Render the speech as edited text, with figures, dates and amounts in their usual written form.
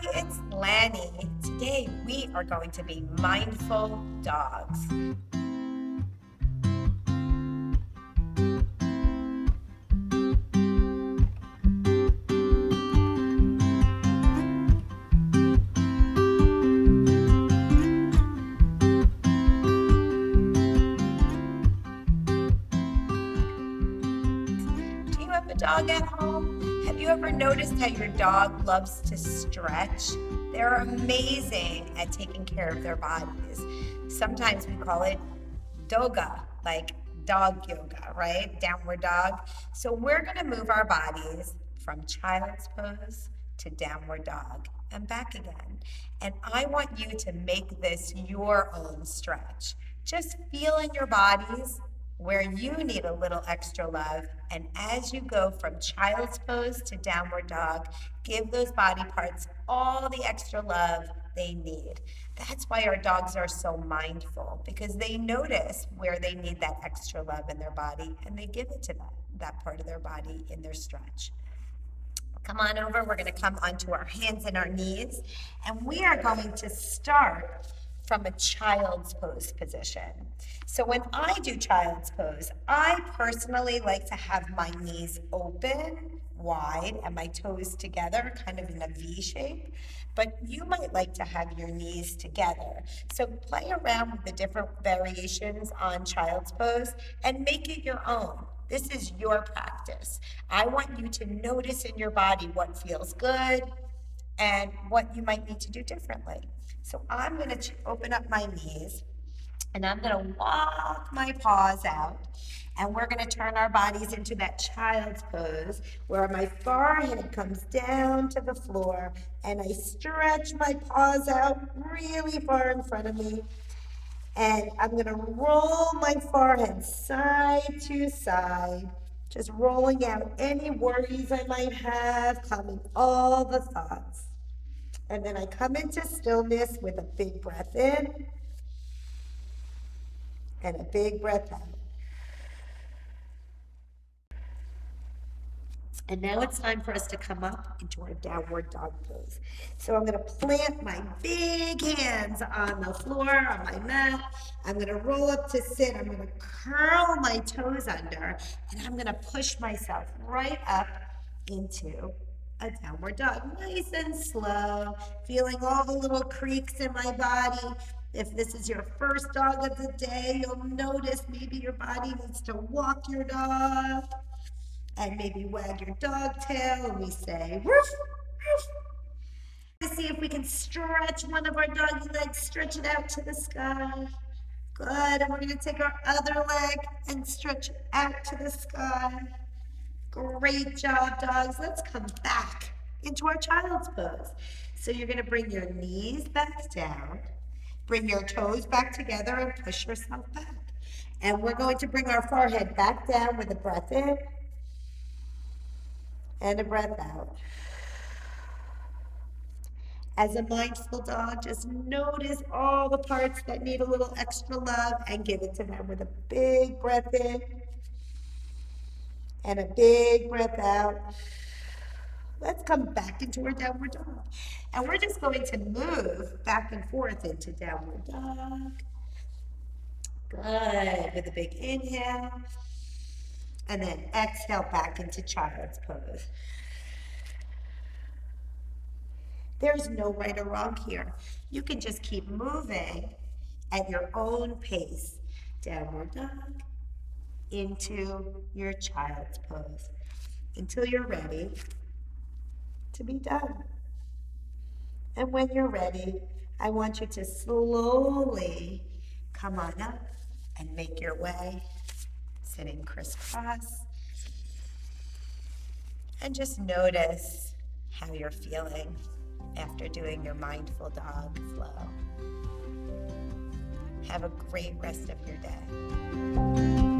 it's Lani. Today we are going to be mindful dogs. Do you have a dog at home? Have you ever noticed how your dog loves to stretch? They're amazing at taking care of their bodies. Sometimes we call it doga, like dog yoga, right? Downward dog. So we're going to move our bodies from child's pose to downward dog and back again. And I want you to make this your own stretch. Just feel in your bodies where you need a little extra love. And as you go from child's pose to downward dog, give those body parts all the extra love they need. That's why our dogs are so mindful, because they notice where they need that extra love in their body and they give it to that part of their body in their stretch. Come on over. We're going to come onto our hands and our knees, and we are going to start from a child's pose position. So when I do child's pose, I personally like to have my knees open wide and my toes together, kind of in a V shape. But you might like to have your knees together. So play around with the different variations on child's pose and make it your own. This is your practice. I want you to notice in your body what feels good and what you might need to do differently. So I'm going to open up my knees and I'm going to walk my paws out, and we're going to turn our bodies into that child's pose where my forehead comes down to the floor and I stretch my paws out really far in front of me. And I'm going to roll my forehead side to side, just rolling out any worries I might have, calming all the thoughts. And then I come into stillness with a big breath in and a big breath out. And now it's time for us to come up into our downward dog pose. So I'm going to plant my big hands on the floor, on my mat. I'm going to roll up to sit. I'm going to curl my toes under, and I'm going to push myself right up into a downward dog. Nice and slow, feeling all the little creaks in my body. If this is your first dog of the day, you'll notice maybe your body needs to walk your dog. And maybe wag your dog tail, and we say, woof, woof. To see if we can stretch one of our doggy legs, stretch it out to the sky. Good, and we're gonna take our other leg and stretch it out to the sky. Great job, dogs. Let's come back into our child's pose. So you're gonna bring your knees back down, bring your toes back together, and push yourself back. And we're going to bring our forehead back down with a breath in, and a breath out. As a mindful dog, just notice all the parts that need a little extra love and give it to them with a big breath in and a big breath out. Let's come back into our downward dog. And we're just going to move back and forth into downward dog. Good. With a big inhale. And then exhale back into child's pose. There's no right or wrong here. You can just keep moving at your own pace. Downward dog into your child's pose until you're ready to be done. And when you're ready, I want you to slowly come on up and make your way, sitting crisscross, and just notice how you're feeling after doing your mindful dog flow. Have a great rest of your day.